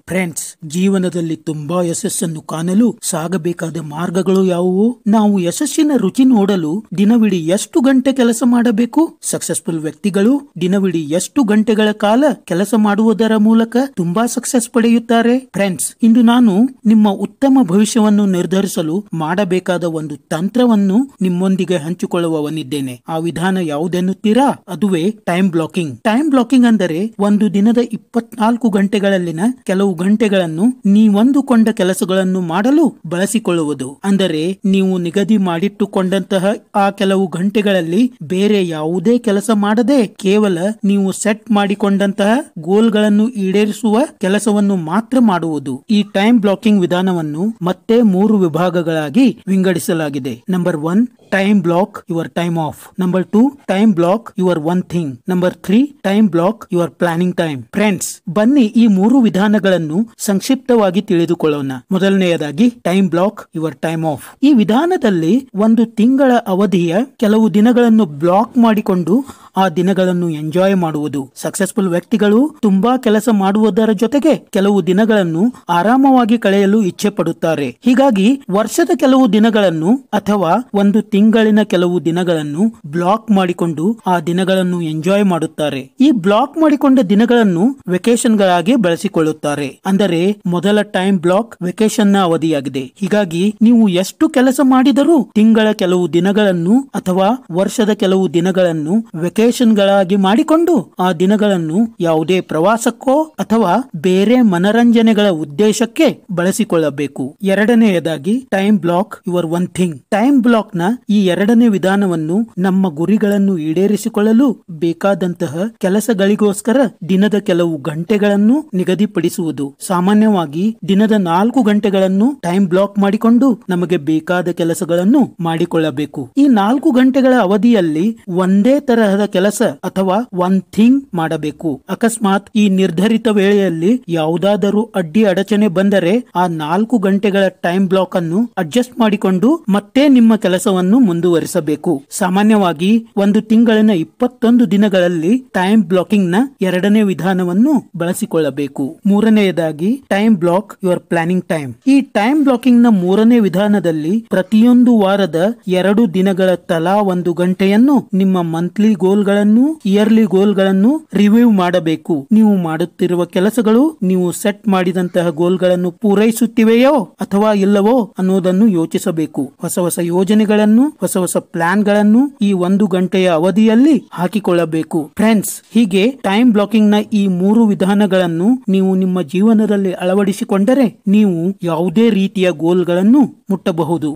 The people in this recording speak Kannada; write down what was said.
ಫ್ರೆಂಡ್ಸ್, ಜೀವನದಲ್ಲಿ ತುಂಬಾ ಯಶಸ್ಸನ್ನು ಕಾಣಲು ಸಾಗಬೇಕಾದ ಮಾರ್ಗಗಳು ಯಾವುವು? ನಾವು ಯಶಸ್ಸಿನ ರುಚಿ ನೋಡಲು ದಿನವಿಡೀ ಎಷ್ಟು ಗಂಟೆ ಕೆಲಸ ಮಾಡಬೇಕು? ಸಕ್ಸಸ್ಫುಲ್ ವ್ಯಕ್ತಿಗಳು ದಿನವಿಡೀ ಎಷ್ಟು ಗಂಟೆಗಳ ಕಾಲ ಕೆಲಸ ಮಾಡುವುದರ ಮೂಲಕ ತುಂಬಾ ಸಕ್ಸಸ್ ಪಡೆಯುತ್ತಾರೆ? ಫ್ರೆಂಡ್ಸ್, ಇಂದು ನಾನು ನಿಮ್ಮ ಉತ್ತಮ ಭವಿಷ್ಯವನ್ನು ನಿರ್ಧರಿಸಲು ಮಾಡಬೇಕಾದ ಒಂದು ತಂತ್ರವನ್ನು ನಿಮ್ಮೊಂದಿಗೆ ಹಂಚಿಕೊಳ್ಳುವವನಿದ್ದೇನೆ. ಆ ವಿಧಾನ ಯಾವುದೆನ್ನುತ್ತೀರಾ? ಅದುವೇ ಟೈಮ್ ಬ್ಲಾಕಿಂಗ್. ಟೈಮ್ ಬ್ಲಾಕಿಂಗ್ ಅಂದರೆ ಒಂದು ದಿನದ 24 ಗಂಟೆಗಳಲ್ಲಿನ ಕೆಲವು ಗಂಟೆಗಳನ್ನು ನೀವಂದುಕೊಂಡ ಕೆಲಸಗಳನ್ನು ಮಾಡಲು ಬಳಸಿಕೊಳ್ಳುವುದು. ಅಂದರೆ ನೀವು ನಿಗದಿ ಮಾಡಿಟ್ಟುಕೊಂಡಂತಹ ಆ ಕೆಲವು ಗಂಟೆಗಳಲ್ಲಿ ಬೇರೆ ಯಾವುದೇ ಕೆಲಸ ಮಾಡದೆ ಕೇವಲ ನೀವು ಸೆಟ್ ಮಾಡಿಕೊಂಡಂತಹ ಗೋಲ್ಗಳನ್ನು ಈಡೇರಿಸುವ ಕೆಲಸವನ್ನು ಮಾತ್ರ ಮಾಡುವುದು. ಈ ಟೈಮ್ ಬ್ಲಾಕಿಂಗ್ ವಿಧಾನವನ್ನು ಮತ್ತೆ 3 ವಿಭಾಗಗಳಾಗಿ ವಿಂಗಡಿಸಲಾಗಿದೆ. Number 1, time block your time off. Number 2, time block your one thing. Number 3, time block your planning time. Friends, ಬನ್ನಿ ಈ 3 ವಿಧಾನಗಳನ್ನು ಸಂಕ್ಷಿಪ್ತವಾಗಿ ತಿಳಿದುಕೊಳ್ಳೋಣ. ಮೊದಲನೆಯದಾಗಿ time block your time off. ಈ ವಿಧಾನದಲ್ಲಿ ಒಂದು ತಿಂಗಳ ಅವಧಿಯ ಕೆಲವು ದಿನಗಳನ್ನು ಬ್ಲಾಕ್ ಮಾಡಿಕೊಂಡು ಆ ದಿನಗಳನ್ನು ಎಂಜಾಯ್ ಮಾಡುವುದು. ಸಕ್ಸಸ್ಫುಲ್ ವ್ಯಕ್ತಿಗಳು ತುಂಬಾ ಕೆಲಸ ಮಾಡುವುದರ ಜೊತೆಗೆ ಕೆಲವು ದಿನಗಳನ್ನು ಆರಾಮವಾಗಿ ಕಳೆಯಲು ಇಚ್ಛೆ ಪಡುತ್ತಾರೆ. ಹೀಗಾಗಿ ವರ್ಷದ ಕೆಲವು ದಿನಗಳನ್ನು ಅಥವಾ ಒಂದು ತಿಂಗಳಿನ ಕೆಲವು ದಿನಗಳನ್ನು ಬ್ಲಾಕ್ ಮಾಡಿಕೊಂಡು ಆ ದಿನಗಳನ್ನು ಎಂಜಾಯ್ ಮಾಡುತ್ತಾರೆ. ಈ ಬ್ಲಾಕ್ ಮಾಡಿಕೊಂಡ ದಿನಗಳನ್ನು ವೆಕೇಶನ್ ಗಳಾಗಿ ಬಳಸಿಕೊಳ್ಳುತ್ತಾರೆ. ಅಂದರೆ ಮೊದಲ ಟೈಮ್ ಬ್ಲಾಕ್ ವೆಕೇಶನ್ ನ ಅವಧಿಯಾಗಿದೆ. ಹೀಗಾಗಿ ನೀವು ಎಷ್ಟು ಕೆಲಸ ಮಾಡಿದರೂ ತಿಂಗಳ ಕೆಲವು ದಿನಗಳನ್ನು ಅಥವಾ ವರ್ಷದ ಕೆಲವು ದಿನಗಳನ್ನು ವೆಕೇಶನ್ ಗಳಾಗಿ ಮಾಡಿಕೊಂಡು ಆ ದಿನಗಳನ್ನು ಯಾವುದೇ ಪ್ರವಾಸಕ್ಕೋ ಅಥವಾ ಬೇರೆ ಮನರಂಜನೆಗಳ ಉದ್ದೇಶಕ್ಕೆ ಬಳಸಿಕೊಳ್ಳಬೇಕು. ಎರಡನೆಯದಾಗಿ time block your one thing. Time block ನ ಈ ಎರಡನೇ ವಿಧಾನವನ್ನು ನಮ್ಮ ಗುರಿಗಳನ್ನು ಈಡೇರಿಸಿಕೊಳ್ಳಲು ಬೇಕಾದಂತಹ ಕೆಲಸಗಳಿಗೋಸ್ಕರ ದಿನದ ಕೆಲವು ಗಂಟೆಗಳನ್ನು ನಿಗದಿಪಡಿಸುವುದು. ಸಾಮಾನ್ಯವಾಗಿ ದಿನದ 4 ಗಂಟೆಗಳನ್ನು ಟೈಮ್ ಬ್ಲಾಕ್ ಮಾಡಿಕೊಂಡು ನಮಗೆ ಬೇಕಾದ ಕೆಲಸಗಳನ್ನು ಮಾಡಿಕೊಳ್ಳಬೇಕು. ಈ 4 ಗಂಟೆಗಳ ಅವಧಿಯಲ್ಲಿ ಒಂದೇ ತರಹದ ಕೆಲಸ ಅಥವಾ ಒನ್ ಥಿಂಗ್ ಮಾಡಬೇಕು. ಅಕಸ್ಮಾತ್ ಈ ನಿರ್ಧರಿತ ವೇಳೆಯಲ್ಲಿ ಯಾವುದಾದರೂ ಅಡ್ಡಿ ಅಡಚಣೆ ಬಂದರೆ ಆ 4 ಗಂಟೆಗಳ ಟೈಮ್ ಬ್ಲಾಕ್ ಅನ್ನು ಅಡ್ಜಸ್ಟ್ ಮಾಡಿಕೊಂಡು ಮತ್ತೆ ನಿಮ್ಮ ಕೆಲಸವನ್ನು ಮುಂದುವರಿಸಬೇಕು. ಸಾಮಾನ್ಯವಾಗಿ ಒಂದು ತಿಂಗಳಿನ 21 ದಿನಗಳಲ್ಲಿ ಟೈಮ್ ಬ್ಲಾಕಿಂಗ್ ನ ಎರಡನೇ ವಿಧಾನವನ್ನು ಬಳಸಿಕೊಳ್ಳಬೇಕು. ಮೂರನೆಯದಾಗಿ time block your planning time. ಈ ಟೈಮ್ ಬ್ಲಾಕಿಂಗ್ ನ ಮೂರನೇ ವಿಧಾನದಲ್ಲಿ ಪ್ರತಿಯೊಂದು ವಾರದ 2 ದಿನಗಳ ತಲಾ 1 ಗಂಟೆಯನ್ನು ನಿಮ್ಮ ಮಂತ್ಲಿ ಗೋಲ್ ಗಳನ್ನು ಇಯರ್ಲಿ ಗೋಲ್ ಗಳನ್ನು ರಿವ್ಯೂ ಮಾಡಬೇಕು. ನೀವು ಮಾಡುತ್ತಿರುವ ಕೆಲಸಗಳು ನೀವು ಸೆಟ್ ಮಾಡಿದಂತಹ ಗೋಲ್ ಗಳನ್ನು ಪೂರೈಸುತ್ತಿವೆಯೋ ಅಥವಾ ಇಲ್ಲವೋ ಅನ್ನೋದನ್ನು ಯೋಚಿಸಬೇಕು. ಹೊಸ ಯೋಜನೆಗಳನ್ನು ಹೊಸ ಪ್ಲಾನ್ ಗಳನ್ನು ಈ 1 ಗಂಟೆಯ ಅವಧಿಯಲ್ಲಿ ಹಾಕಿಕೊಳ್ಳಬೇಕು. ಫ್ರೆಂಡ್ಸ್, ಹೀಗೆ ಟೈಮ್ ಬ್ಲಾಕಿಂಗ್ ನ ಈ 3 ವಿಧಾನಗಳನ್ನು ನೀವು ನಿಮ್ಮ ಜೀವನದಲ್ಲಿ ಅಳವಡಿಸಿಕೊಂಡರೆ ನೀವು ಯಾವುದೇ ರೀತಿಯ ಗೋಲ್ ಗಳನ್ನು ಮುಟ್ಟಬಹುದು.